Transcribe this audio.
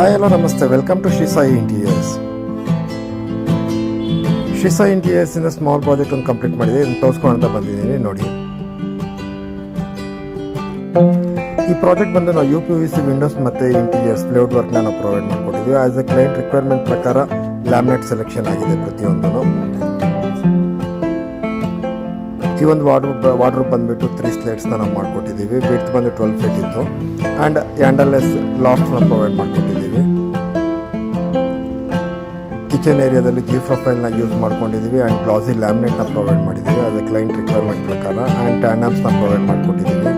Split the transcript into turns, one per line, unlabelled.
Hi hello ನಮಸ್ತೆ, welcome to Shri Sai interiors. Shri Sai ಇಂಟೀರಿಯರ್ಸಿಂದ small project ಒಂದು ಕಂಪ್ಲೀಟ್ ಮಾಡಿದೆ, ಇದನ್ನು ತೋರಿಸ್ಕೊಂಡು ಬಂದಿದ್ದೀನಿ ನೋಡಿ. ಈ ಪ್ರಾಜೆಕ್ಟ್ ಬಂದು ನಾವು UPVC ವಿಂಡೋಸ್ ಮತ್ತು ಇಂಟೀರಿಯರ್ಸ್ ಪ್ಲೇವುಡ್ ವರ್ಕ್ನ ನಾವು ಪ್ರೊವೈಡ್ ಮಾಡಿಕೊಟ್ಟಿದ್ದೀವಿ. ಆಸ್ ಎ ಕ್ಲೈಂಟ್ ರಿಕ್ವೈರ್ಮೆಂಟ್ ಪ್ರಕಾರ ಲ್ಯಾಮಿನೇಟ್ ಸೆಲೆಕ್ಷನ್ ಆಗಿದೆ ಪ್ರತಿಯೊಂದೂ. ಈ ಒಂದು ವಾರ್ಡ್ರೂಬ್ ಬಂದುಬಿಟ್ಟು 3 ಸ್ಲೇಟ್ಸ್ನ ನಾವು ಮಾಡಿಕೊಟ್ಟಿದ್ದೀವಿ. ವಿಡ್ತ್ ಬಂದು 12 ಫೀಟ್ ಇತ್ತು ಆ್ಯಂಡ್ ಹ್ಯಾಂಡಲ್ಲೆಸ್ ಲಾಫ್ಟ್ನ ಪ್ರೊವೈಡ್ ಮಾಡಿಕೊಟ್ಟಿದ್ದೀವಿ. ಕಿಚನ್ ಏರಿಯಾದಲ್ಲಿ G ಪ್ರೊಫೈಲ್ನ ಯೂಸ್ ಮಾಡ್ಕೊಂಡಿದ್ದೀವಿ ಆ್ಯಂಡ್ ಗ್ಲಾಸಿ ಲ್ಯಾಮಿನೇಟ್ನ ಪ್ರೊವೈಡ್ ಮಾಡಿದ್ದೀವಿ ಆಸ್ ಎ ಕ್ಲೈಂಟ್ ರಿಕ್ವೈರ್ಮೆಂಟ್ ಪ್ರಕಾರ. ಆ್ಯಂಡ್ ಟ್ಯಾನಮ್ಸ್ನ ಪ್ರೊವೈಡ್ ಮಾಡಿಕೊಟ್ಟಿದ್ದೀವಿ.